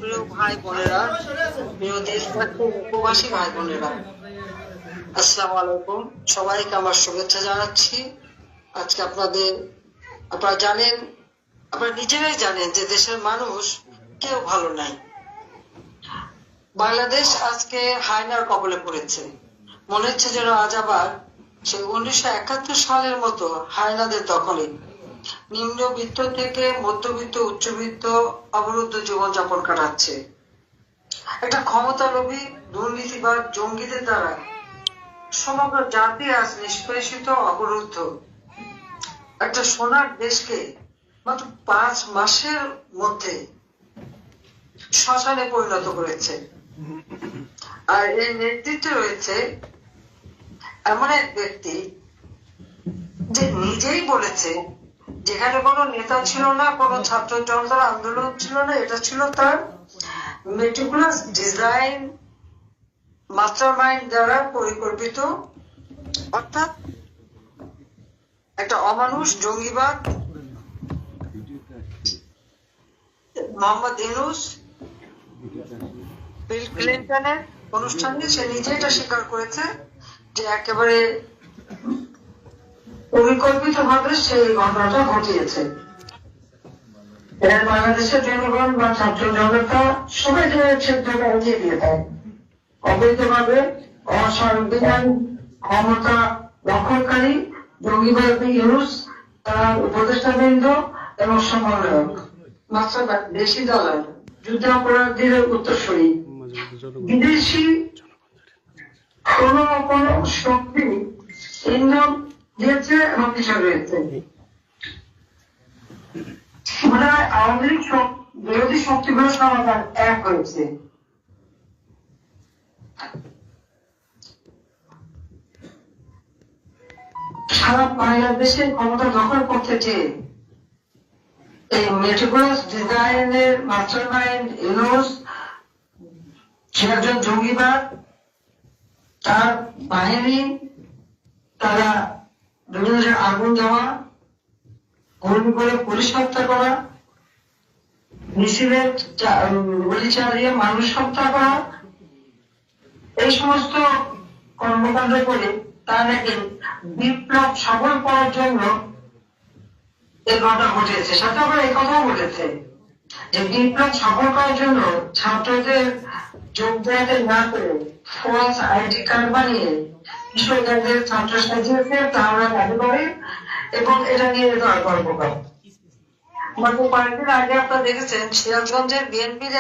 প্রিয় ভাই বোনেরা, প্রিয় দেশবাসী, উপবাসী ভাই বোনেরা, আসসালামু আলাইকুম। সবাইকে আমার শুভেচ্ছা জানাচ্ছি। আজকে আপনারা জানেন, আপনারা নিজেরাই জানেন যে দেশের মানুষ কেউ ভালো নাই। বাংলাদেশ আজকে হায়নার কবলে পড়েছে। মনে হচ্ছে যেন আজ আবার সেই 1971 সালের মতো হায়নাদের দখলে নিম্নবিত্ত থেকে মধ্যবিত্ত উচ্চবিত্ত অবরুদ্ধ জীবনযাপন কাটাচ্ছে। একটা ক্ষমতালোভী দুর্নীতিবাদ জঙ্গিদের দ্বারা সমগ্র জাতি আজ নিষ্পেষিত অবরুদ্ধ। একটা সোনার দেশকে মাত্র 5 মাসের মধ্যে শ্মশানে পরিণত করেছে। আর এর নেতৃত্বে রয়েছে এমন এক ব্যক্তি যে নিজেই বলেছে যেখানে কোনো নেতা ছিল না, কোনো ছাত্র জনতার আন্দোলন ছিল না, এটা ছিল তার মেটিকুলাস ডিজাইন মাস্টারমাইন্ড দ্বারা পরিকল্পিত, অর্থাৎ একটা অমানুষ জঙ্গিবাদ। মোহাম্মদ ইউনূস বিল ক্লিনটনের অনুষ্ঠানে সে নিজে এটা স্বীকার করেছে যে একেবারে পরিকল্পিত ভাবে সেই ঘটনাটা ঘটিয়েছে। বাংলাদেশের জনগণ বা ছাত্র জনতা সবাইকে ক্ষেত্রটা উঠিয়ে দিয়ে দেয়। অবৈধভাবে অসাংবিধান ক্ষমতা দখলকারী জঙ্গিবাদী ইউনূস, তার উপদেষ্টাবৃন্দ এবং সমন্বয়ক মাত্র দেশি দালাল, যুদ্ধাপরাধীদের উত্তরসূরি, বিদেশি কোন কোন শক্তি ইন্ধন দিয়েছে এবং পিছনে রয়েছে। মানে আওয়ামী লীগ বিরোধী শক্তিগুলো সমাধান এক হয়েছে। সারা বাংলাদেশের ক্ষমতা দখল করতে চেয়ে এই মেটিকুলাস ডিজাইনের মাস্টারমাইন্ড ইউনূস, সে একজন জঙ্গিবাদ, তার বাহিনী, তারা বিভিন্ন জায়গায় আগুন দেওয়া, গুলি করে পুলিশ হত্যা করা, মিছিলের গুলি চালিয়ে মানুষ হত্যা করা, এই সমস্ত কর্মকাণ্ড করে তারা নাকি বিপ্লব সফল করার জন্য এই ঘটনা ঘটেছে। সাথে আবার এই কথাও বলেছে যে বিপ্লব সফল করার জন্য ছাত্রদের যোগদান না করে ফলস আইডি কার্ড বানিয়ে কিশোরদের ছাত্র সাজিয়েছে, তা আমরা দাবি করি এবং এটা নিয়ে গর্ব করে। কয়েকদিন আগে আপনারা দেখেছেন সিরাজগঞ্জের বিএনপির